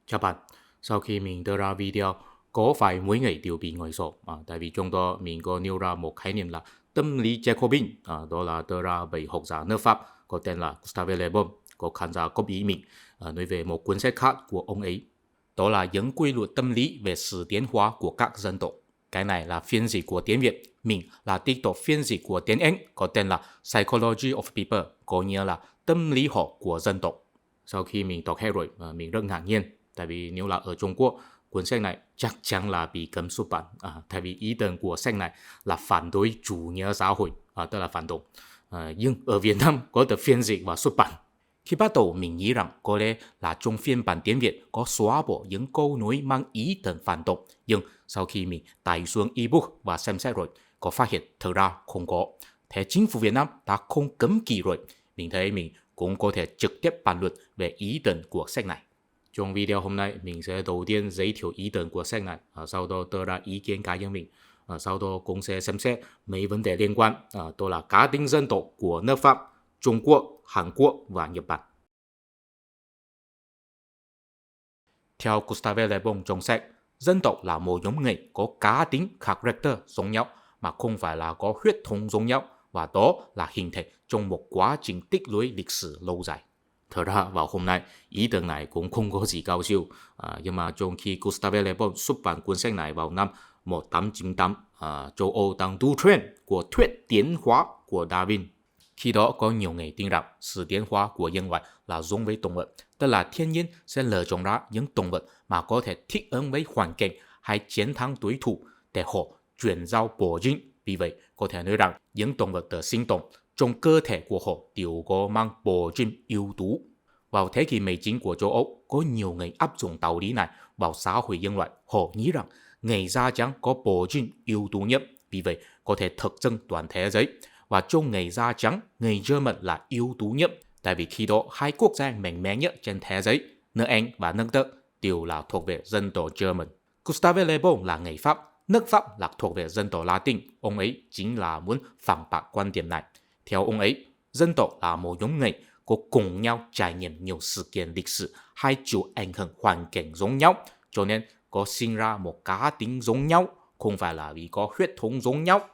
Chào bạn, sau khi mình đưa ra video có phải mỗi ngày đều bị ngồi sổ, tại vì trong đó mình có nêu ra một khái niệm là tâm lý Jacobin, đó là đưa ra bởi học giả nước Pháp có tên là Gustave Le Bon, có khán giả góp ý mình nói về một cuốn sách khác của ông ấy. Đó là những quy luật tâm lý về sự tiến hóa của các dân tộc. Cái này là phiên dịch của tiếng Việt, mình là tiếp tục phiên dịch của tiếng Anh có tên là Psychology of People, có nghĩa là tâm lý học của dân tộc. Sau khi mình đọc hết rồi, mình rất ngạc nhiên, tại vì nếu là ở Trung Quốc, cuốn sách này chắc chắn là bị cấm xuất bản, tại vì ý tưởng của sách này là phản đối chủ nghĩa xã hội, tức là phản động. Nhưng ở Việt Nam có được phiên dịch và xuất bản. Khi bắt đầu mình nghĩ rằng có lẽ là trong phiên bản tiếng Việt có xóa bỏ những câu nói mang ý tưởng phản động, nhưng sau khi mình tải xuống ebook và xem xét rồi, có phát hiện thực ra không có. Thế chính phủ Việt Nam đã không cấm kỳ rồi, mình thấy mình cũng có thể trực tiếp bàn luận về ý tưởng của sách này. Trong video hôm nay, mình sẽ đầu tiên giới thiệu ý tưởng của sách này, sau đó đưa ra ý kiến cá nhân mình. Sau đó cũng sẽ xem xét mấy vấn đề liên quan, đó là cá tính dân tộc của nước Pháp, Trung Quốc, Hàn Quốc và Nhật Bản. Theo Gustave Le Bon trong sách, dân tộc là một nhóm người có cá tính character giống nhau mà không phải là có huyết thống giống nhau, và đó là hình thành trong một quá trình tích lũy lịch sử lâu dài. Thật ra vào hôm nay, ý tưởng này cũng không có gì cao siêu, nhưng mà trong khi Gustave Le Bon xuất bản cuốn sách này vào năm 1898, châu Âu đang đu trend của thuyết tiến hóa của Darwin. Khi đó có nhiều người tin rằng sự tiến hóa của nhân loại là giống với động vật, tức là thiên nhiên sẽ lựa chọn ra những động vật mà có thể thích ứng với hoàn cảnh hay chiến thắng đối thủ để họ chuyển giao bổ gen. Vì vậy, có thể nói rằng những động vật được sinh tồn trong cơ thể của họ đều có mang bổ gen yếu tố. Vào thế kỷ 19 của châu Âu, có nhiều người áp dụng đạo lý này vào xã hội nhân loại. Họ nghĩ rằng người da trắng có bổ gen yếu tố nhất, vì vậy có thể thực dân toàn thế giới. Và trong người da trắng, người German là yếu tố nhất, tại vì khi đó hai quốc gia mạnh mẽ nhất trên thế giới, nước Anh và nước Đức, đều là thuộc về dân tộc German. Gustave Le Bon là người Pháp, nước Pháp là thuộc về dân tộc Latin. Ông ấy chính là muốn phản bác quan điểm này. Theo ông ấy, dân tộc là một nhóm người có cùng nhau trải nghiệm nhiều sự kiện lịch sử hay chịu ảnh hưởng hoàn cảnh giống nhau, cho nên có sinh ra một cá tính giống nhau, không phải là vì có huyết thống giống nhau.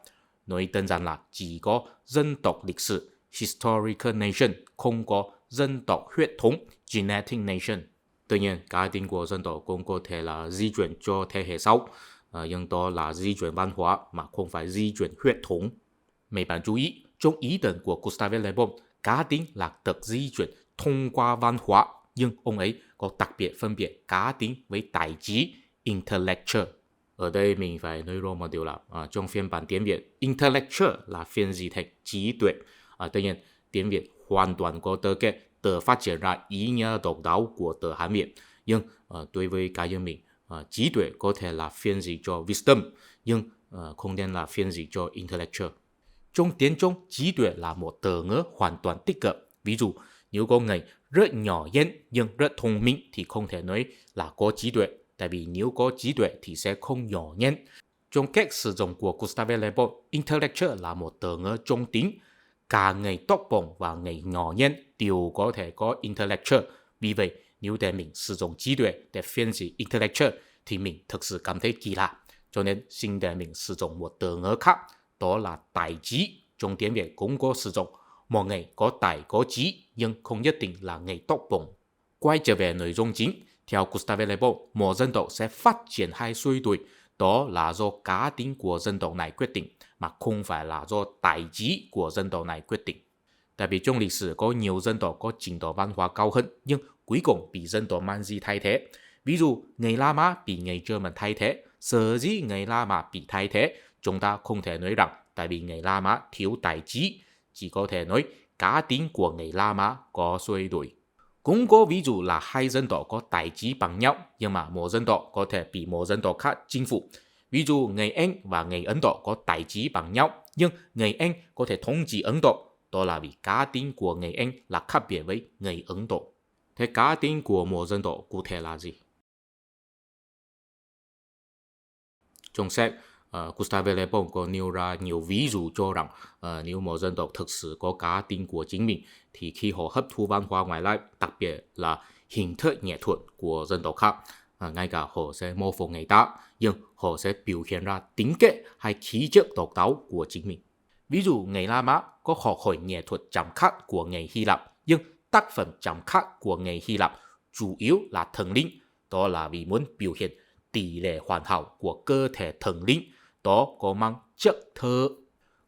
Nói đơn giản là chỉ có dân tộc lịch sử historical nation, không có dân tộc huyết thống genetic nation. Tuy nhiên, cá tính của dân tộc cũng có thể là di chuyển cho thế hệ sau, nhưng đó là di chuyển văn hóa mà không phải di chuyển huyết thống. Mấy bạn chú ý, trong ý tưởng của Gustave Le Bon, cá tính là được di chuyển thông qua văn hóa, nhưng ông ấy có đặc biệt phân biệt cá tính với tài trí intellectual. Ở đây mình phải nói rõ một điều là trong phiên bản tiếng Việt, intellectual là phiên dịch thành trí tuệ. Tuy nhiên, tiếng Việt hoàn toàn có tư cách tự phát triển ra ý nghĩa độc đáo của từ Hán Việt. Nhưng đối với cá nhân mình, trí tuệ có thể là phiên dịch cho wisdom, nhưng không nên là phiên dịch cho intellectual. Trong tiếng Trung, trí tuệ là một từ ngữ hoàn toàn tích cực. Ví dụ, nếu có người rất nhỏ nhen nhưng rất thông minh thì không thể nói là có trí tuệ, tại vì nếu có trí tuệ thì sẽ không nhỏ nhen. Trong cách sử dụng của Gustave Le Bon, intellectual là một từ ngữ trung tính. Cả người tốt bụng và người nhỏ nhen đều có thể có intellectual. Vì vậy, nếu để mình sử dụng trí tuệ để phiên dịch intellectual thì mình thực sự cảm thấy kỳ lạ. Cho nên xin để mình sử dụng một từ ngữ khác, đó là tài trí. Trong tiếng Việt cũng có sử dụng. Một người có tài có trí nhưng không nhất định là người tốt bụng. Quay trở về nội dung chính, theo Gustave Le Bon, một dân tộc sẽ phát triển hay suy tụi, đó là do cá tính của dân tộc này quyết định, mà không phải là do tài trí của dân tộc này quyết định. Tại vì trong lịch sử có nhiều dân tộc có trình độ văn hóa cao hơn, nhưng cuối cùng bị dân tộc Manji thay thế. Ví dụ, người La Mã bị người German thay thế. Sở dĩ người La Mã bị thay thế, chúng ta không thể nói rằng tại vì người La Mã thiếu tài trí, chỉ có thể nói cá tính của người La Mã có suy đổi. Cũng có ví dụ là hai dân tộc có tài trí bằng nhau, nhưng mà một dân tộc có thể bị một dân tộc khác chinh phục. Ví dụ người Anh và người Ấn Độ có tài trí bằng nhau, nhưng người Anh có thể thống trị Ấn Độ. Đó là vì cá tính của người Anh là khác biệt với người Ấn Độ. Thế cá tính của một dân tộc cụ thể là gì? Trong sách, Gustave Le Bon có nêu ra nhiều ví dụ cho rằng nếu một dân tộc thực sự có cá tính của chính mình thì khi họ hấp thu văn hóa ngoại lai, đặc biệt là hình thức nghệ thuật của dân tộc khác. Ngay cả họ sẽ mô phỏng người ta, nhưng họ sẽ biểu hiện ra tính cách hay khí chất độc đáo của chính mình. Ví dụ người La Mã có học hỏi nghệ thuật chạm khắc của người Hy Lạp, nhưng tác phẩm chạm khắc của người Hy Lạp chủ yếu là thần linh, đó là vì muốn biểu hiện tỷ lệ hoàn hảo của cơ thể thần linh, đó có mang chất thơ.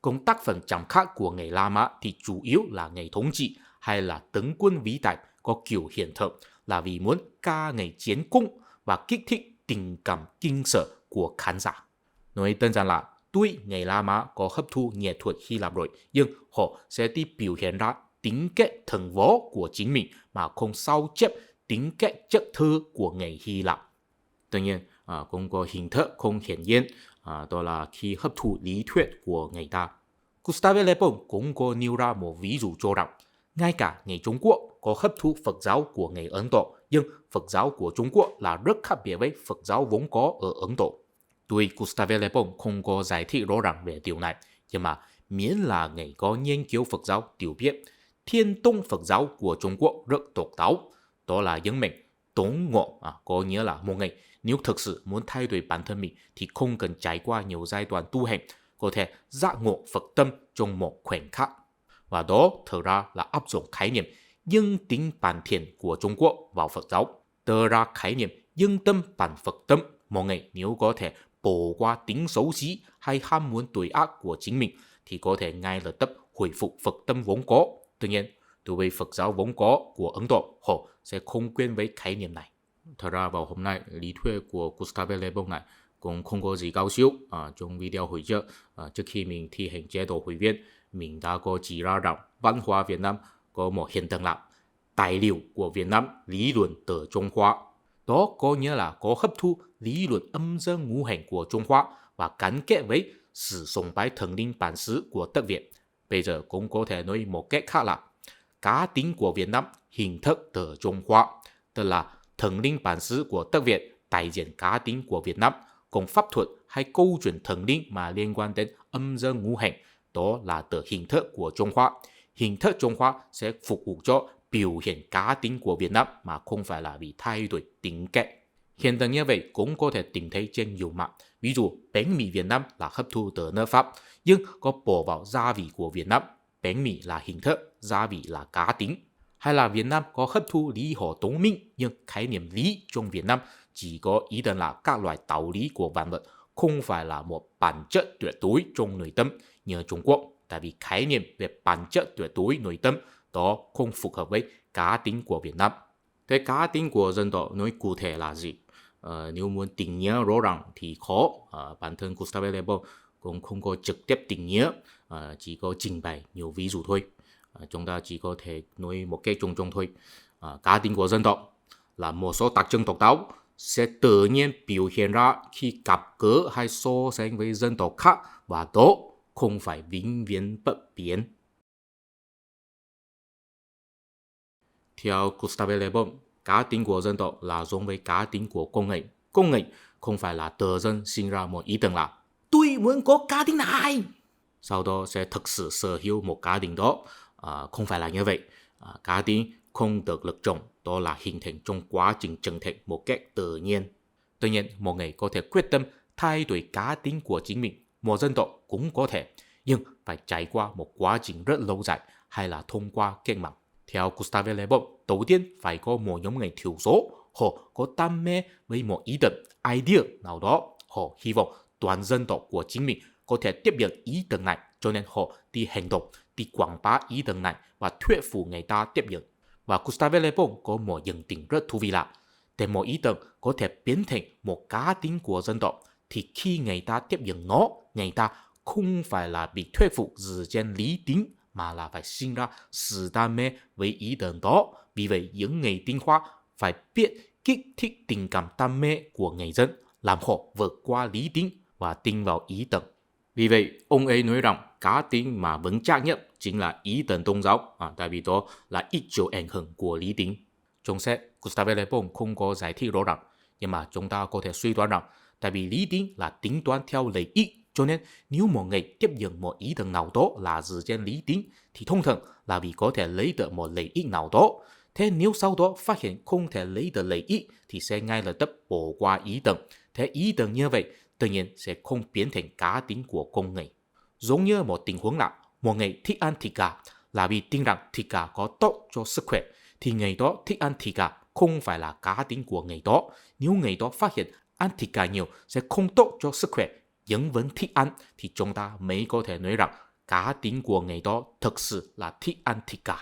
Còn tác phẩm chạm khắc của người La Mã thì chủ yếu là người thống trị hay là tướng quân vĩ đại có kiểu hiện thực, là vì muốn ca ngợi chiến công và kích thích tình cảm kinh sợ của khán giả. Nói đơn giản là tuy người La Mã có hấp thu nghệ thuật Hy Lạp rồi, nhưng họ sẽ đi biểu hiện ra tính cách thần võ của chính mình mà không sao chép tính cách chất thơ của người Hy Lạp. Tuy nhiên, cũng có hình thức không hiển nhiên, đó là khi hấp thụ lý thuyết của người ta. Gustave Le Bon cũng có nêu ra một ví dụ cho rằng, ngay cả người Trung Quốc có hấp thụ Phật giáo của người Ấn Độ, nhưng Phật giáo của Trung Quốc là rất khác biệt với Phật giáo vốn có ở Ấn Độ. Tuy Gustave Le Bon không có giải thích rõ ràng về điều này, nhưng mà miễn là người có nghiên cứu Phật giáo đều biết, Thiên Tông Phật giáo của Trung Quốc rất độc đáo, đó là những mình tốn ngộ, có nghĩa là một người nếu thực sự muốn thay đổi bản thân mình thì không cần trải qua nhiều giai đoạn tu hành, có thể giác ngộ Phật tâm trong một khoảnh khắc. Và đó thực ra là áp dụng khái niệm nhân tính bản thiện của Trung Quốc vào Phật giáo. Đưa ra khái niệm nhân tâm bản Phật tâm, một người nếu có thể bỏ qua tính xấu xí hay ham muốn tội ác của chính mình thì có thể ngay lập tức hồi phục Phật tâm vốn có. Tuy nhiên, đối với Phật giáo vốn có của Ấn Độ, họ sẽ không quên với khái niệm này. Thật ra vào hôm nay, lý thuyết của Gustave Le Bon này cũng không có gì cao siêu. Trong video hồi trước, trước khi mình thi hành chế độ hội viên, mình đã có chỉ ra rằng văn hóa Việt Nam có một hiện tượng là tài liệu của Việt Nam lý luận từ Trung Hoa. Đó có nghĩa là có hấp thu lý luận âm dương ngũ hành của Trung Hoa và gắn kết với sự sùng bái thần linh bản xứ của đất Việt. Bây giờ cũng có thể nói một cách khác là cá tính của Việt Nam hình thức từ Trung Hoa, tức là thần linh bản xứ của đất Việt đại diện cá tính của Việt Nam, còn pháp thuật hay câu chuyện thần linh mà liên quan đến âm dương ngũ hành đó là từ hình thức của Trung Hoa. Hình thức Trung Hoa sẽ phục vụ cho biểu hiện cá tính của Việt Nam mà không phải là vì thay đổi tính cách. Hiện tượng như vậy cũng có thể tìm thấy trên nhiều mặt. Ví dụ bánh mì Việt Nam là hấp thu từ nước Pháp, nhưng có bỏ vào gia vị của Việt Nam. Bánh mì là hình thức, gia vị là cá tính. Hay là Việt Nam có hấp thu lý họ tống minh, nhưng khái niệm lý trong Việt Nam chỉ có ý tưởng là các loại đạo lý của vạn vật, không phải là một bản chất tuyệt đối trong nội tâm như Trung Quốc. Tại vì khái niệm về bản chất tuyệt đối nội tâm đó không phù hợp với cá tính của Việt Nam. Thế cá tính của dân tộc nói cụ thể là gì? Nếu muốn định nghĩa rõ ràng thì khó. Bản thân Gustave Le Bon cũng không có trực tiếp định nghĩa, chỉ có trình bày nhiều ví dụ thôi. Chúng ta chỉ có thể nói một cách chung chung thôi. Cá tính của dân tộc là một số đặc trưng độc đáo sẽ tự nhiên biểu hiện ra khi gặp gỡ hay so sánh với dân tộc khác, và đó không phải vĩnh viễn bất biến. Theo Gustave Le Bon, cá tính của dân tộc là giống với cá tính của con người. Con người không phải là tự dân sinh ra một ý tưởng là tôi muốn có cá tính này, sau đó sẽ thực sự sở hữu một cá tính đó. Không phải là như vậy. Cá tính không được lựa chọn, đó là hình thành trong quá trình trưởng thành một cách tự nhiên. Tuy nhiên, một người có thể quyết tâm thay đổi cá tính của chính mình, một dân tộc cũng có thể, nhưng phải trải qua một quá trình rất lâu dài hay là thông qua cách mạng. Theo Gustave Le Bon, đầu tiên phải có một nhóm người thiểu số, họ có đam mê với một ý tưởng, idea nào đó. Họ hy vọng toàn dân tộc của chính mình có thể tiếp nhận ý tưởng này, cho nên họ đi hành động, đi quảng bá ý tưởng này và thuyết phục người ta tiếp nhận. Và Gustave Le Bon có một nhận định rất thú vị là để một ý tưởng có thể biến thành một cá tính của dân tộc thì khi người ta tiếp nhận nó, người ta không phải là bị thuyết phục dựa trên lý tính mà là phải sinh ra sự đam mê với ý tưởng đó. Vì vậy, những người tinh hoa phải biết kích thích tình cảm đam mê của người dân, làm họ vượt qua lý tính và tin vào ý tưởng. Vì vậy, ông ấy nói rằng cá tính mà vững chắc nhất chính là ý tưởng tôn giáo, tại vì đó là ít chịu ảnh hưởng của lý tính. Trong sách, Gustave Le Bon không có giải thích rõ ràng, nhưng mà chúng ta có thể suy đoán rằng tại vì lý tính là tính toán theo lợi ích, cho nên nếu một người tiếp nhận một ý tưởng nào đó là dựa trên lý tính thì thông thường là vì có thể lấy được một lợi ích nào đó. Thế nếu sau đó phát hiện không thể lấy được lợi ích thì sẽ ngay lập tức bỏ qua ý tưởng. Thế ý tưởng như vậy tự nhiên sẽ không biến thành cá tính của con người. Giống như một tình huống là một người thích ăn thịt gà là vì tin rằng thịt gà có tốt cho sức khỏe, thì người đó thích ăn thịt gà không phải là cá tính của người đó. Nếu người đó phát hiện ăn thịt gà nhiều sẽ không tốt cho sức khỏe, nhưng vẫn thích ăn, thì chúng ta mới có thể nói rằng cá tính của người đó thực sự là thích ăn thịt gà.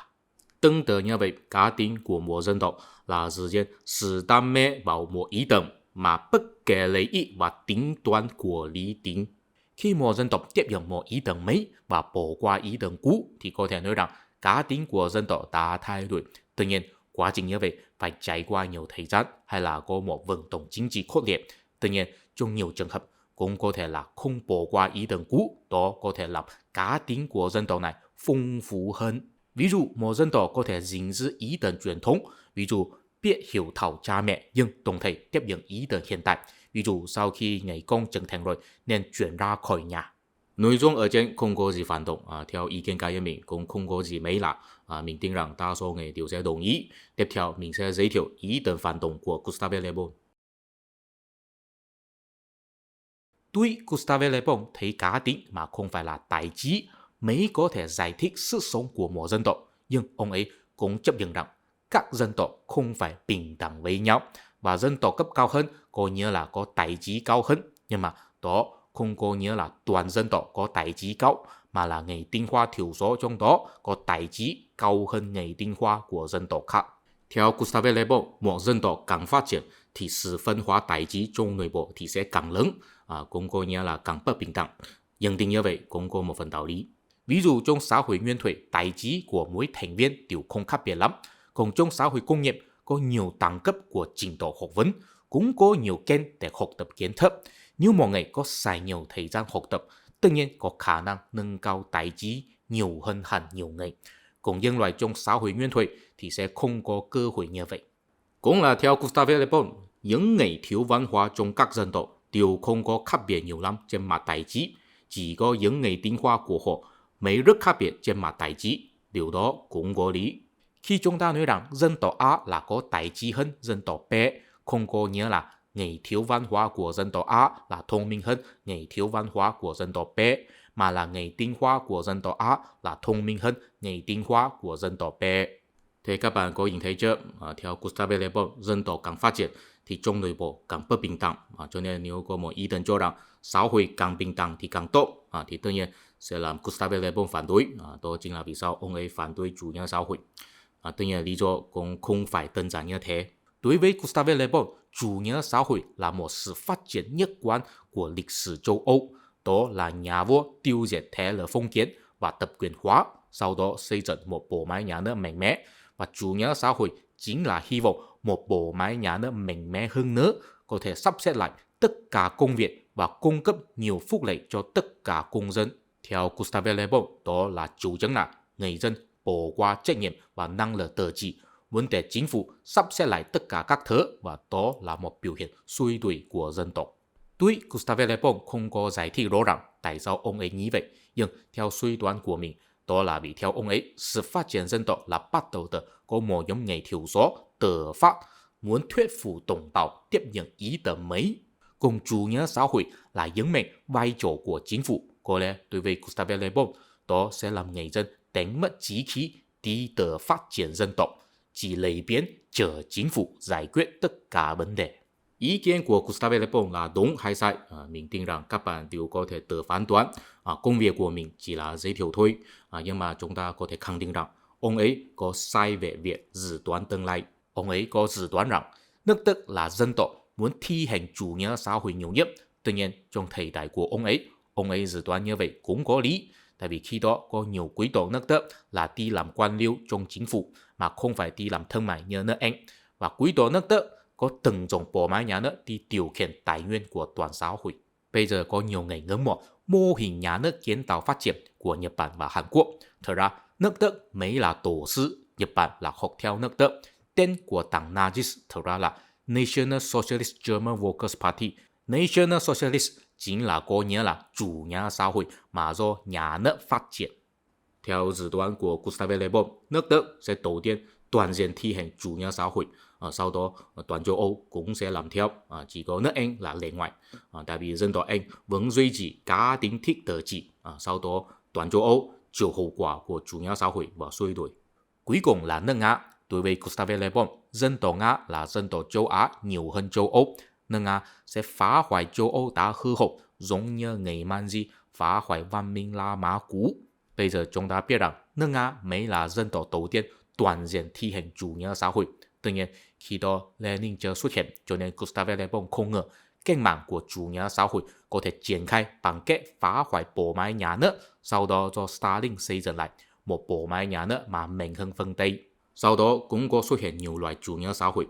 Tương tự như vậy, cá tính của một dân tộc là thực hiện sự đam mê vào một ý tưởng mà bất kể lợi ích và tính toán của lý tính. Khi một dân tộc tiếp nhận một ý tưởng mới và bỏ qua ý tưởng cũ thì có thể nói rằng cá tính của dân tộc đã thay đổi. Tuy nhiên, quá trình như vậy phải trải qua nhiều thời gian hay là có một vận động chính trị khốc liệt. Tuy nhiên, trong nhiều trường hợp cũng có thể là không bỏ qua ý tưởng cũ, đó có thể làm cá tính của dân tộc này phong phú hơn. Ví dụ, một dân tộc có thể gìn giữ ý tưởng truyền thống, ví dụ biết hiểu thấu cha mẹ nhưng đồng thời tiếp nhận ý tưởng hiện tại. Ví dụ sau khi ngày công trưởng thành rồi nên chuyển ra khỏi nhà. Nội dung ở trên không có gì phản động, theo ý kiến cá nhân mình cũng không có gì mấy lạ. Mình tin rằng đa số người đều sẽ đồng ý. Tiếp theo mình sẽ giới thiệu ý tưởng phản động của Gustave Le Bon. Tuy Gustave Le Bon thấy cá tính mà không phải là tài trí mới có thể giải thích sức sống của một dân tộc, nhưng ông ấy cũng chấp nhận rằng các dân tộc không phải bình đẳng với nhau, và dân tộc cấp cao hơn có nghĩa là có tài trí cao hơn, nhưng mà đó không có nghĩa là toàn dân tộc có tài trí cao, mà là người tinh hoa thiểu số trong đó có tài trí cao hơn người tinh hoa của dân tộc khác. Theo Gustave Le Bon, một dân tộc càng phát triển thì sự phân hóa tài trí trong nội bộ thì sẽ càng lớn, cũng có nghĩa là càng bất bình đẳng. Nhưng tin như vậy cũng có một phần đạo lý. Ví dụ trong xã hội nguyên thủy, tài trí của mỗi thành viên đều không khác biệt lắm. Còn trong xã hội công nghiệp có nhiều đẳng cấp của trình độ học vấn, cũng có nhiều kênh để học tập kiến thức. Nếu mọi người có xài nhiều thời gian học tập, tự nhiên có khả năng nâng cao tài trí nhiều hơn hẳn nhiều người. Còn nhân loại trong xã hội nguyên thủy thì sẽ không có cơ hội như vậy. Cũng là theo Gustave Le Bon, những người thiếu văn hóa trong các dân tộc đều không có khác biệt nhiều lắm trên mặt tài trí. Chỉ có những người tinh hoa của họ mới rất khác biệt trên mặt tài trí. Điều đó cũng có lý. Khi chúng ta nói rằng dân tộc A là có tài trí hơn dân tộc B, không có nghĩa là người thiếu văn hóa của dân tộc A là thông minh hơn người thiếu văn hóa của dân tộc B, mà là người tinh hoa của dân tộc A là thông minh hơn người tinh hoa của dân tộc B. Thế các bạn có nhìn thấy chưa? Theo Gustave Le Bon, dân tộc càng phát triển thì trong nội bộ càng bất bình đẳng. Cho nên nếu có một ý tưởng cho rằng xã hội càng bình đẳng thì càng tốt, thì tất nhiên sẽ làm Gustave Le Bon phản đối. Đó chính là vì sao ông ấy phản đối chủ nghĩa xã hội. Tất nhiên lý do cũng không phải đơn giản như thế. Đối với Gustave Le Bon, chủ nghĩa xã hội là một sự phát triển nhất quán của lịch sử châu Âu. Đó là nhà vua tiêu diệt thế lực phong kiến và tập quyền hóa, sau đó xây dựng một bộ máy nhà nước mạnh mẽ. Và chủ nghĩa xã hội chính là hy vọng một bộ máy nhà nước mạnh mẽ hơn nữa có thể sắp xếp lại tất cả công việc và cung cấp nhiều phúc lợi cho tất cả công dân. Theo Gustave Le Bon, đó là chủ trương là người dân bỏ qua trách nhiệm và năng lực tự trị, muốn để chính phủ sắp xếp lại tất cả các thứ, và đó là một biểu hiện suy đuổi của dân tộc. Tuy Gustave Le Bon không có giải thích rõ ràng tại sao ông ấy nghĩ vậy, nhưng theo suy đoán của mình, đó là vì theo ông ấy, sự phát triển dân tộc là bắt đầu từ có một nhóm người thiểu số tự phát muốn thuyết phục đồng bào tiếp nhận ý tưởng mới. Cùng chủ nghĩa xã hội là nhấn mạnh vai trò của chính phủ. Có lẽ đối với Gustave Le Bon, đó sẽ làm người dân đánh mất chí khí đi từ phát triển dân tộc, chỉ lấy biến chờ chính phủ giải quyết tất cả vấn đề. Ý kiến của Gustave Le Bon là đúng hay sai, mình tin rằng các bạn đều có thể tự phán đoán. Công việc của mình chỉ là giới thiệu thôi, nhưng mà chúng ta có thể khẳng định rằng ông ấy có sai về việc dự đoán tương lai. Ông ấy có dự đoán rằng nước Đức là dân tộc muốn thi hành chủ nghĩa xã hội nhiều nhất. Tuy nhiên trong thời đại của ông ấy dự đoán như vậy cũng có lý. Tại vì khi đó có nhiều quý tộc nước Đức là đi làm quan liêu trong chính phủ mà không phải đi làm thương mại như nước Anh. Và quý tộc nước Đức có từng种bộ máy nhà nước đi điều khiển tài nguyên của toàn xã hội. Bây giờ có nhiều người ngưỡng mộ mô hình nhà nước kiến tạo phát triển của Nhật Bản và Hàn Quốc. Thật ra nước Đức mới là tổ sư, Nhật Bản là học theo nước Đức. Tên của đảng Nazis thật ra là National Socialist German Workers' Party. National Socialist chính là có nghĩa là chủ nghĩa xã hội mà do nhà nước phát triển. Theo dự đoán của Gustave Le Bon, nước Đức sẽ đầu tiên toàn diện thi hành chủ nghĩa xã hội. Sau đó toàn châu Âu cũng sẽ làm theo, chỉ có nước Anh là lệ ngoại. Tại vì dân tộc Anh vẫn duy trì cá tính thích tự trị. Sau đó toàn châu Âu chịu hậu quả của chủ nghĩa xã hội và suy đồi. Cuối cùng là nước Nga. Đối với Gustave Le Bon, dân tộc Nga là dân tộc châu Á nhiều hơn châu Âu. Nước Nga sẽ phá hoại châu Âu đã hư hậu, giống như ngày Manji phá hoại văn minh La Mã cũ. Bây giờ chúng ta biết rằng nước Nga mới là dân tộc đầu tiên toàn diện thi hành chủ nghĩa xã hội. Tuy nhiên, khi đó Lenin chưa xuất hiện, cho nên Gustave Le Bon không ngờ cách mạng của chủ nghĩa xã hội có thể triển khai bằng cách phá hoại bộ máy nhà nước, sau đó do Stalin xây dựng lại một bộ máy nhà nước mà mạnh hơn phương Tây. Sau đó cũng có xuất hiện nhiều loại chủ nghĩa xã hội,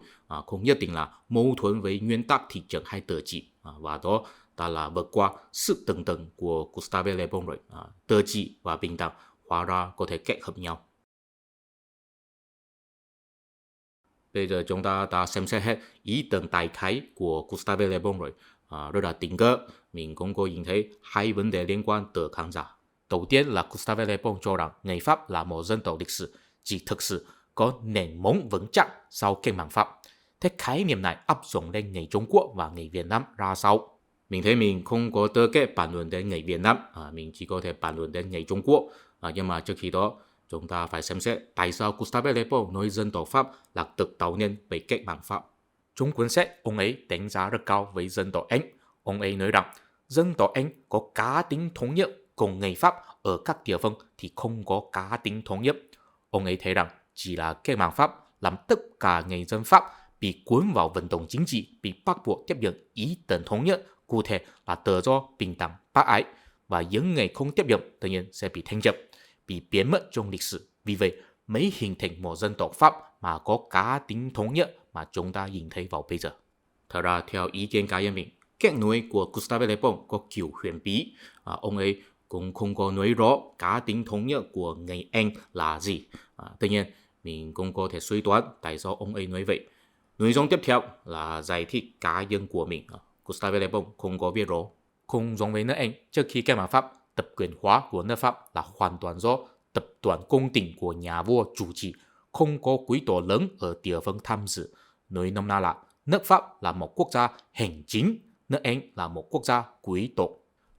không nhất định là mâu thuẫn với nguyên tắc thị trường hay tự trị, và đó đã là vượt qua sự tưởng tượng của Gustave Le Bon rồi. Tự trị và bình đẳng hóa ra có thể kết hợp nhau. Bây giờ chúng ta đã xem xét hết ý tưởng đại khái của Gustave Le Bon rồi. Rất là tình cờ, mình cũng có nhìn thấy hai vấn đề liên quan tới khán giả. Đầu tiên là Gustave Le Bon cho rằng người Pháp là một dân tộc lịch sử, chỉ thực sự có nền móng vững chắc sau cách mạng Pháp. Thế khái niệm này áp dụng lên người Trung Quốc và người Việt Nam ra sao? Mình thấy mình không có tư cách bàn luận đến người Việt Nam, mình chỉ có thể bàn luận đến người Trung Quốc. Nhưng mà trước khi đó, chúng ta phải xem xét tại sao Gustave Le Bon nói dân tộc Pháp là được tạo nên bởi cách mạng Pháp. Trong cuốn sách, ông ấy đánh giá rất cao với dân tộc Anh. Ông ấy nói rằng dân tộc Anh có cá tính thống nhất, còn người Pháp ở các địa phương thì không có cá tính thống nhất. Ông ấy thấy rằng chỉ là cách mạng Pháp làm tất cả người dân Pháp bị cuốn vào vận động chính trị, bị bắt buộc tiếp nhận ý tưởng thống nhất, cụ thể là tự do, bình đẳng, bác ái, và những người không tiếp nhận tự nhiên sẽ bị thanh chấp, bị biến mất trong lịch sử. Vì vậy mới hình thành một dân tộc Pháp mà có cá tính thống nhất mà chúng ta nhìn thấy vào bây giờ. Thật ra theo ý kiến cá nhân mình, cách nói của Gustave Le Bon có kiểu huyền bí. Ông ấy cũng không có nói rõ cá tính thống nhất của người Anh là gì. Tuy nhiên mình cũng có thể suy đoán tại sao ông ấy nói vậy. Nội dung tiếp theo là giải thích cá nhân của mình. Gustave Le Bon không có viết rõ. Không giống với nước Anh, trước khi cách mạng Pháp, tập quyền hóa của nước Pháp là hoàn toàn do tập đoàn cung đình của nhà vua chủ trì, không có quý tộc lớn ở địa phương tham dự. Nói nôm na là nước Pháp là một quốc gia hành chính, nước Anh là một quốc gia quý tộc.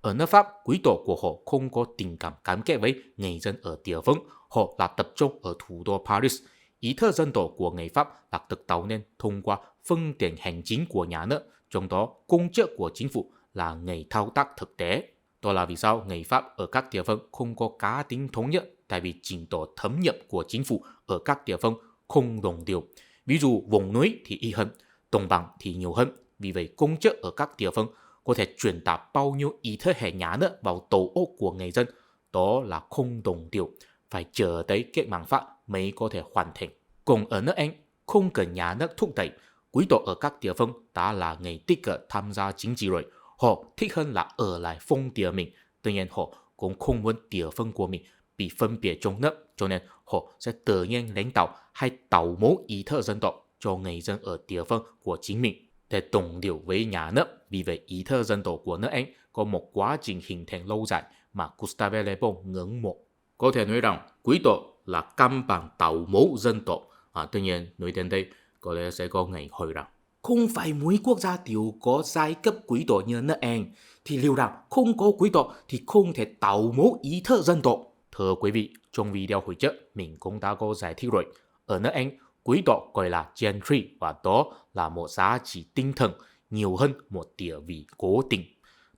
Ở nước Pháp, quý tộc của họ không có tình cảm gắn kết với người dân ở địa phương, họ là tập trung ở thủ đô Paris. Ý thức dân tộc của người Pháp là được tạo nên thông qua phương tiện hành chính của nhà nước, trong đó công chức của chính phủ là người thao tác thực tế. Đó là vì sao người Pháp ở các địa phương không có cá tính thống nhất, tại vì trình độ thấm nhập của chính phủ ở các địa phương không đồng đều. Ví dụ vùng núi thì ít hơn, đồng bằng thì nhiều hơn. Vì vậy công chức ở các địa phương có thể truyền đạt bao nhiêu ý thức hệ nhà nước vào tổ óc của người dân, đó là không đồng đều, phải chờ tới cách mạng Pháp mới có thể hoàn thành. Còn ở nước Anh, không cần nhà nước thúc đẩy, quý tộc ở các địa phương đã là người tích cực tham gia chính trị rồi. Họ thích hơn là ở lại phong địa mình. Tuy nhiên họ cũng không muốn địa phương của mình bị phân biệt trong nước, cho nên họ sẽ tự nhiên lãnh đạo hay tạo mẫu ý thức dân tộc cho người dân ở địa phương của chính mình để đồng điều với nhà nước. Vì vậy ý thức dân tộc của nước Anh có một quá trình hình thành lâu dài mà Gustave Le Bon ngưỡng mộ. Có thể nói rằng quý tộc là căn bản tạo mẫu dân tộc. Tuy nhiên nói đến đây có lẽ sẽ có người hỏi rằng không phải mỗi quốc gia đều có giai cấp quý tộc như nước Anh, thì liệu rằng không có quý tộc thì không thể tạo mẫu ý thức dân tộc. Thưa quý vị, trong video hồi trước mình cũng đã có giải thích rồi. Ở nước Anh, quý tộc gọi là gentry, và đó là một giá trị tinh thần nhiều hơn một địa vị cố định.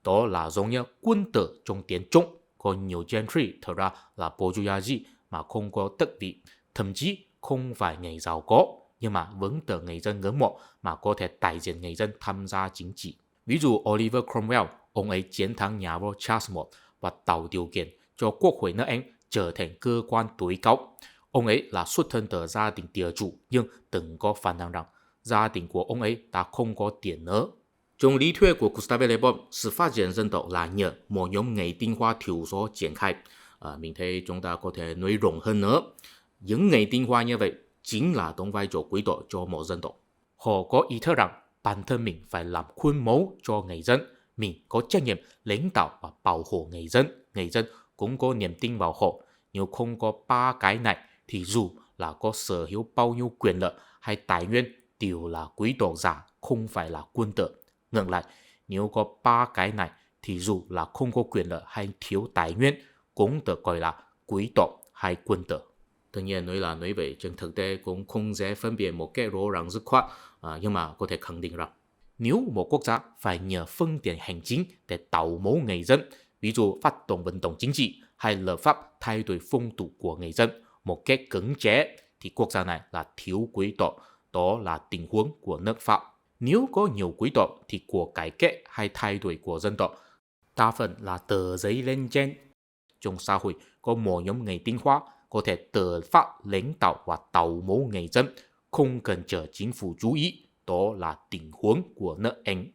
Đó là giống như quân tử trong tiếng Trung. Còn nhiều gentry thật ra là bourgeoisie mà không có tước vị, thậm chí không phải người giàu có, nhưng mà vẫn được người dân ngưỡng mộ mà có thể đại diện người dân tham gia chính trị. Ví dụ Oliver Cromwell, ông ấy chiến thắng nhà vua Charles I và tạo điều kiện cho quốc hội nước Anh trở thành cơ quan tối cao. Ông ấy là xuất thân từ gia đình địa chủ, nhưng từng có phản ánh rằng gia đình của ông ấy đã không có tiền nữa. Trong lý thuyết của Gustave Le Bon, sự phát triển dân tộc là nhờ một nhóm người tinh hoa thiểu số triển khai. Mình thấy chúng ta có thể nói rộng hơn nữa. Những người tinh hoa như vậy chính là đóng vai trò quý tộc cho một dân tộc. Họ có ý thức rằng bản thân mình phải làm khuôn mẫu cho người dân, mình có trách nhiệm lãnh đạo và bảo hộ người dân cũng có niềm tin vào họ. Nếu không có ba cái này thì dù là có sở hữu bao nhiêu quyền lợi hay tài nguyên đều là quý tộc giả, không phải là quân tử. Ngược lại, nếu có ba cái này thì dù là không có quyền lợi hay thiếu tài nguyên cũng được gọi là quý tộc hay quân tử. Tất nhiên nói vậy trên thực tế cũng không dễ phân biệt một cách rõ ràng dứt khoát, nhưng mà có thể khẳng định rằng nếu một quốc gia phải nhờ phương tiện hành chính để tạo mẫu người dân, ví dụ phát động vận động chính trị hay lập pháp thay đổi phong tục của người dân một cách cưỡng chế, thì quốc gia này là thiếu quý tộc, đó là tình huống của nước Pháp. Nếu có nhiều quý tộc thì cuộc cải cách hay thay đổi của dân tộc đa phần là tờ giấy lên trên. Trong xã hội có một nhóm người tiến hóa có thể tự phát lãnh đạo và tạo mẫu người dân, không cần chờ chính phủ chú ý, đó là tình huống của nước Anh.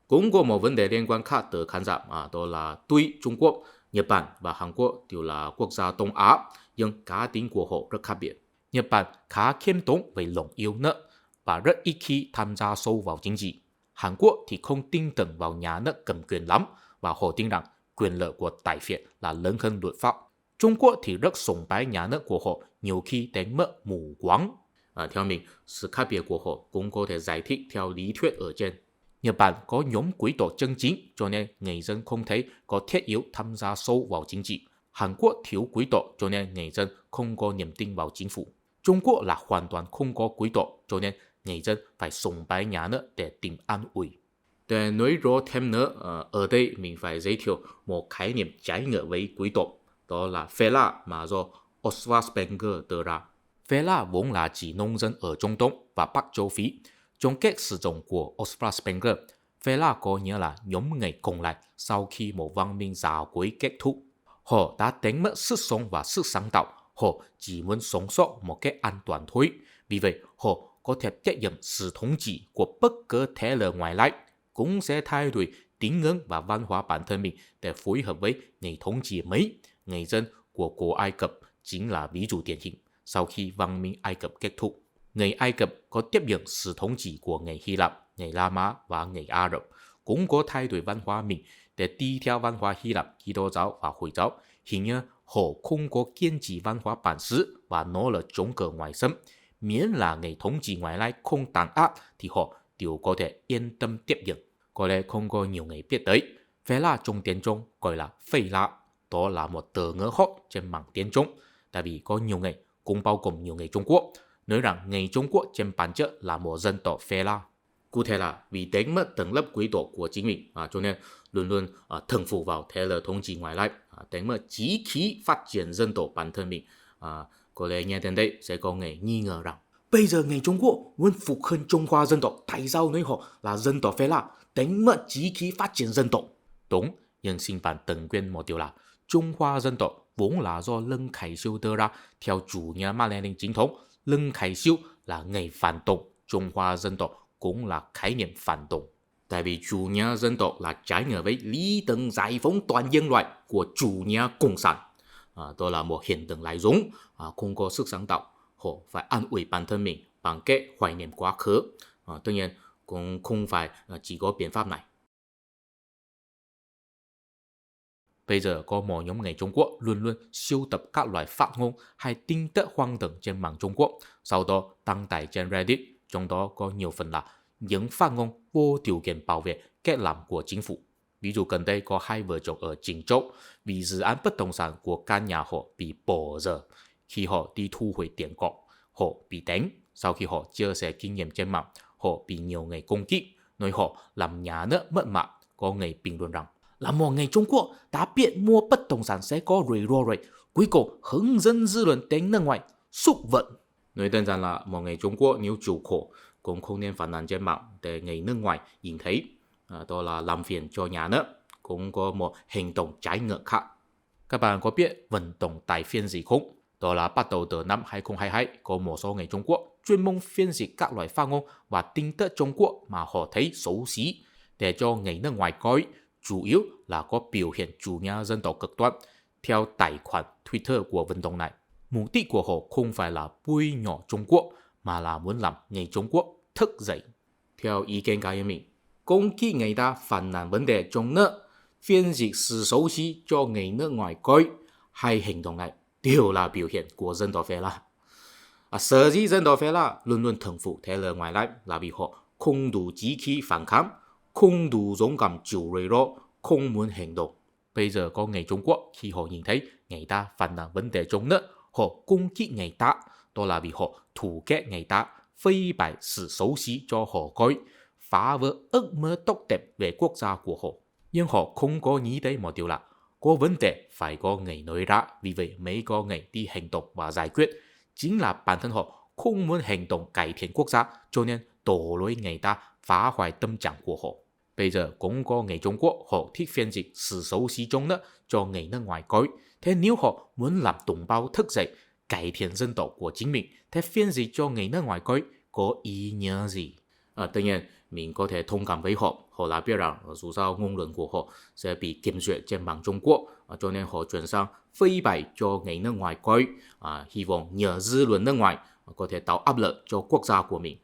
Cũng có một vấn đề liên quan khác tới khán giả, đó là tuy Trung Quốc, Nhật Bản và Hàn Quốc đều là quốc gia Đông Á, nhưng cá tính của họ rất khác biệt. Nhật Bản khá khiêm tốn về lòng yêu nước và rất ít khi tham gia sâu vào chính trị. Hàn Quốc thì không tin tưởng vào nhà nước cầm quyền lắm và họ tin rằng quyền lợi của tài phiệt là lớn hơn luật pháp. Trung Quốc thì rất sùng bái nhà nước của họ, nhiều khi đến mức mù quáng. Theo mình, sự khác biệt của họ cũng có thể giải thích theo lý thuyết ở trên. Nhật Bản có nhóm quý tộc chân chính, cho nên người dân không thấy có thiết yếu tham gia sâu vào chính trị. Hàn Quốc thiếu quý tộc, cho nên người dân không có niềm tin vào chính phủ. Trung Quốc là hoàn toàn không có quý tộc, cho nên người dân phải sùng bái nhà nước để tìm an ủi. Để nói rõ thêm nữa, ở đây mình phải giới thiệu một khái niệm trái ngược với quý tộc, đó là phê la mà do Oswald Spengler đưa ra. Phê la vốn là chỉ nông dân ở Trung Đông và Bắc Châu Phi. Trong cách sử dụng của Oswald Spengler, phê la có nghĩa là nhóm người cộng lại sau khi một văn minh già cuối kết thúc. Họ đã đánh mất sức sống và sức sáng tạo, họ chỉ muốn sống sót một cách an toàn thôi. Vì vậy, họ có thể tiếp nhận sự thống trị của bất cứ thế lực ngoại lai, cũng sẽ thay đổi tín ngưỡng và văn hóa bản thân mình để phối hợp với người thống trị mới. Người dân của cổ Ai Cập chính là ví dụ điển hình. Sau khi văn minh Ai Cập kết thúc, người Ai Cập có tiếp nhận sự thống trị của người Hy Lạp, người La Mã và người Ả Rập, cũng có thay đổi văn hóa mình để đi theo văn hóa Hy Lạp, Kitô giáo và Hồi giáo. Hình như họ không có kiên trì văn hóa bản xứ và nỗ lực chống cự ngoại xâm. Miễn là người thống trị ngoại lai không tàn ác thì họ đều có thể yên tâm tiếp nhận. Có lẽ không có nhiều người biết tới. Phê la trong tiếng Trung gọi là phê la. Đó là một từ ngữ hot trên mạng tiếng Trung. Tại vì có nhiều người, cũng bao gồm nhiều người Trung Quốc, nói rằng người Trung Quốc trên bản chất là một dân tộc phê la. Cụ thể là vì đánh mất tầng lớp quý tộc của chính mình, cho nên luôn luôn thần phục vào thế lực thống trị ngoại lai, đánh mất chí khí phát triển dân tộc bản thân mình. Có lẽ nghe đến đây sẽ có người nghi ngờ rằng bây giờ người Trung Quốc muốn phục hưng Trung Hoa dân tộc, tại sao nói họ là dân tộc phê la, đánh mất chí khí phát triển dân tộc? Đúng, nhưng xin bạn từng quên một điều là Trung Hoa dân tộc vốn là do Lân Khải Siêu đưa ra theo chủ nghĩa Mác Lênin chính thống. Lân Khải Siêu là người phản động, Trung Hoa dân tộc cũng là khái niệm phản động. Tại vì chủ nghĩa dân tộc là trái ngược với lý tưởng giải phóng toàn nhân loại của chủ nghĩa cộng sản. Đó là một hiện tượng lại giống, không có sức sáng tạo. Họ phải an ủi bản thân mình bằng cách hoài niệm quá khứ. Tuy nhiên cũng không phải chỉ có biện pháp này. Bây giờ có một nhóm người Trung Quốc luôn luôn sưu tập các loại phát ngôn hay tin tức hoang tưởng trên mạng Trung Quốc, sau đó đăng tải trên Reddit, trong đó có nhiều phần là những phát ngôn vô điều kiện bảo vệ cách làm của chính phủ. Ví dụ gần đây có hai vợ chồng ở Trịnh Châu vì dự án bất động sản của căn nhà họ bị bỏ dở. Khi họ đi thu hồi tiền cọc, họ bị đánh. Sau khi họ chia sẻ kinh nghiệm trên mạng, họ bị nhiều người công kích, nói họ làm nhà nước mất mạng. Có người bình luận rằng là một người Trung Quốc đã biết mua bất động sản sẽ có rủi ro rồi, cuối cùng hướng dẫn dư luận đến nước ngoài, xúc vận. Nói đơn giản là một người Trung Quốc nếu chịu khổ cũng không nên phản ánh trên mạng để người nước ngoài nhìn thấy. Đó là làm phiền cho nhà nước, cũng có một hành động trái ngược khác. Các bạn có biết vận động tài phiên gì không? Đó là bắt đầu từ năm 2022, có một số người Trung Quốc chuyên môn phiên dịch các loại phát ngôn và tin tức Trung Quốc mà họ thấy xấu xí để cho người nước ngoài coi, chủ yếu là có biểu hiện chủ nghĩa dân tộc cực đoan theo tài khoản Twitter của vận động này. Mục đích của họ không phải là bôi nhọ Trung Quốc mà là muốn làm người Trung Quốc thức dậy. Theo ý kiến cá nhân mình, công kích người ta phản nàn vấn đề trong nước, phiên dịch sự xấu xí cho người nước ngoài coi, hay hành động này đều là biểu hiện của dân tộc Việt La. Sở dĩ dân tộc Việt La luôn luôn thần phục thế lực ngoại lai là vì họ không đủ chí khí phản kháng, không đủ dũng cảm chịu rủi ro, không muốn hành động. Bây giờ có người Trung Quốc khi họ nhìn thấy người ta phản nàn vấn đề trong nước, họ công kích người ta, đó là vì họ thù ghét người ta, phơi bày sự xấu xí cho họ coi, phá vỡ ước mơ tốt đẹp về quốc gia của họ. Nhưng họ không có nghĩ tới một điều là có vấn đề phải có người nói ra, vì vậy mới có người đi hành động và giải quyết. Chính là bản thân họ không muốn hành động cải thiện quốc gia, cho nên đổ lỗi người ta phá hoại tâm trạng của họ. Bây giờ cũng có người Trung Quốc họ thích phiên dịch sự xấu xí trong nước cho người nước ngoài coi. Thế nếu họ muốn làm đồng bào thức dậy, cải thiện dân tộc của chính mình, thế phiên dịch cho người nước ngoài coi có ý nghĩa gì? Tất nhiên, mình có thể thông cảm với họ. Họ là biết rằng dù sao ngôn luận của họ sẽ bị kiểm duyệt trên mạng Trung Quốc, cho nên họ chuyển sang phơi bày cho người nước ngoài coi. Hy vọng nhờ dư luận nước ngoài có thể tạo áp lực cho quốc gia của mình.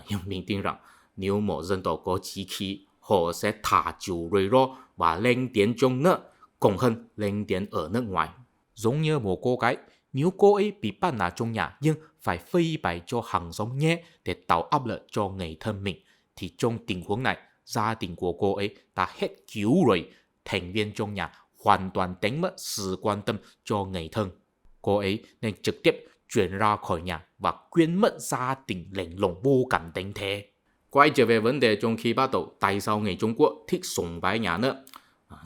Nhưng mình tin rằng nếu một dân tộc có chí khí, họ sẽ thả chịu rủi ro và lên tiếng trong nước, còn hơn lên tiếng ở nước ngoài. Giống như một cô gái, nếu cô ấy bị bắt nạt trong nhà nhưng phải phơi bày cho hàng xóm nghe để tạo áp lực cho người thân mình, thì trong tình huống này, gia đình của cô ấy đã hết cứu rồi. Thành viên trong nhà hoàn toàn đánh mất sự quan tâm cho người thân. Cô ấy nên trực tiếp chuyển ra khỏi nhà và quên mất gia đình lạnh lùng vô cảm đến thế. Quay trở về vấn đề trong khi bắt đầu, tại sao người Trung Quốc thích sùng bái nhà nước?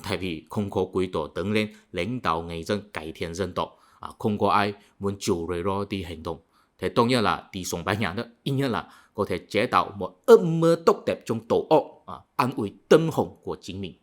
Tại vì không có quý tộc đứng lên lãnh đạo người dân cải thiện dân tộc, không có ai muốn chịu rủi ro đi hành động. Thế tất nhiên là đi sùng bái nhà nước, ý nghĩa là có thể chế tạo một ước mơ tốt đẹp trong tổ óc, an ủi tâm hồn của chính mình.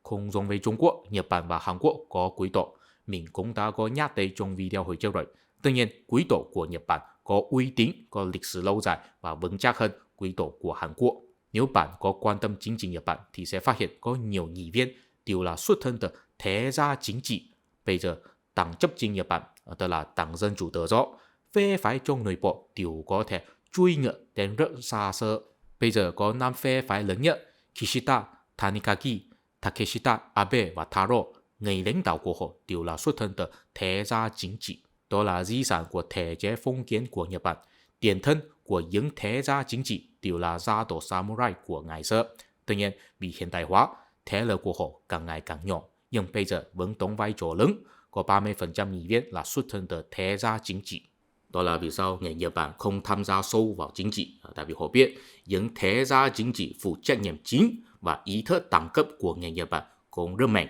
Không giống với Trung Quốc, Nhật Bản và Hàn Quốc có quý tộc, mình cũng đã có nhắc tới trong video hồi trước rồi. Tất nhiên, quý tộc của Nhật Bản có uy tín, có lịch sử lâu dài và vững chắc hơn quý tộc của Hàn Quốc. Nếu bạn có quan tâm chính trị Nhật Bản thì sẽ phát hiện có nhiều nghị viên đều là xuất thân từ thế gia chính trị. Bây giờ, đảng chấp chính Nhật Bản, tức là đảng Dân Chủ Tự Do, phe phái trong nội bộ đều có thể truy ngược đến rất xa xưa. Bây giờ có 5 phe phái lớn nhất: Kishida, Tanikagi, Takeshita, Abe và Taro. Người lãnh đạo của họ đều là xuất thân từ thế gia chính trị. Đó là di sản của thể chế phong kiến của Nhật Bản. Tiền thân của những thế gia chính trị đều là gia tộc samurai của ngày xưa. Tuy nhiên, vì hiện đại hóa, thế lực của họ càng ngày càng nhỏ, nhưng bây giờ vẫn đóng vai trò lớn. Có 30% nghị viên là xuất thân từ thế gia chính trị. Đó là vì sao người Nhật Bản không tham gia sâu vào chính trị, tại vì họ biết những thế gia chính trị phụ trách nhiệm chính và ý thức đẳng cấp của người Nhật Bản cũng rất mạnh.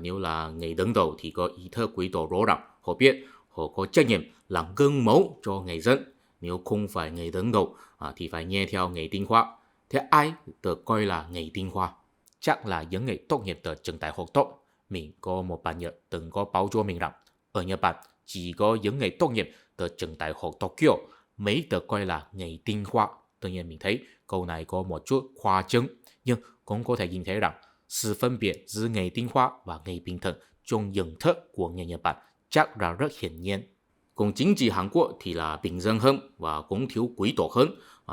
Nếu là người đứng đầu thì có ý thức quý tộc rõ ràng, họ biết họ có trách nhiệm làm gương mẫu cho người dân. Nếu không phải người đứng đầu thì phải nghe theo người tinh hoa. Thế ai được coi là người tinh hoa? Chắc là những người tốt nghiệp từ trường đại học tốt. Mình có một bạn Nhật từng có báo cho mình rằng ở Nhật Bản chỉ có những người tốt nghiệp từ trường đại học Tokyo mới được coi là người tinh hoa. Tự nhiên mình thấy câu này có một chút khoa trương, nhưng cũng có thể nhìn thấy rằng sự phân biệt giữa người tinh hoa và người bình thường trong nhận thức của người Nhật Bản chắc là rất hiển nhiên. Còn chính trị Hàn Quốc thì là bình dân hơn và cũng thiếu quý tộc hơn,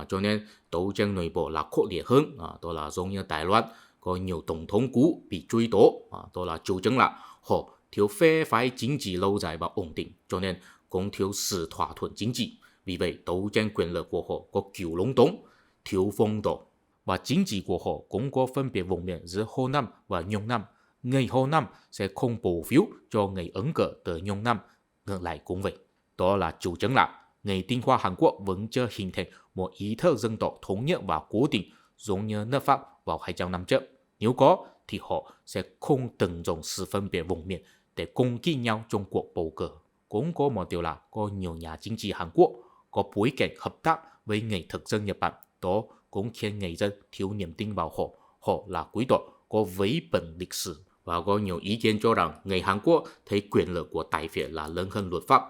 cho nên đấu tranh nội bộ là khốc liệt hơn. Đó là giống như Đài Loan có nhiều tổng thống cũ bị truy tố, đó là chủ trương là họ thiếu phe phái chính trị lâu dài và ổn định, cho nên cũng thiếu sự thỏa thuận chính trị. Vì vậy đấu tranh quyền lực của họ có kiểu lúng túng, thiếu phong độ. Và chính trị của họ cũng có phân biệt vùng miền giữa Hồ Nam và Nhung Nam. Người Hồ Nam sẽ không bầu phiếu cho người ứng cử từ Nhung Nam, ngược lại cũng vậy. Đó là chủ trương là người tinh hoa Hàn Quốc vẫn chưa hình thành một ý thức dân tộc thống nhất và cố định giống như nước Pháp vào 200 năm trước. Nếu có thì họ sẽ không tận dụng sự phân biệt vùng miền để công kích nhau trong cuộc bầu cử. Cũng có một điều là có nhiều nhà chính trị Hàn Quốc có bối cảnh hợp tác với người thực dân Nhật Bản. Đó cũng khiến người dân thiếu niềm tin vào họ. Họ là quý tộc có vấy bẩn lịch sử. Và có nhiều ý kiến cho rằng người Hàn Quốc thấy quyền lực của Đại Việt là lớn hơn luật pháp.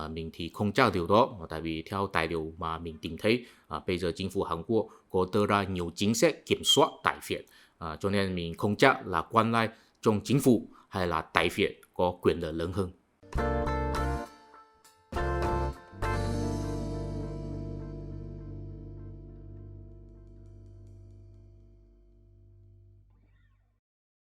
Mình thì không chắc điều đó, tại vì theo tài liệu mà mình tìm thấy, bây giờ chính phủ Hàn Quốc có đưa ra nhiều chính sách kiểm soát Đại Việt, cho nên mình không chắc là quan lại trong chính phủ hay là Đại Việt có quyền lực lớn hơn.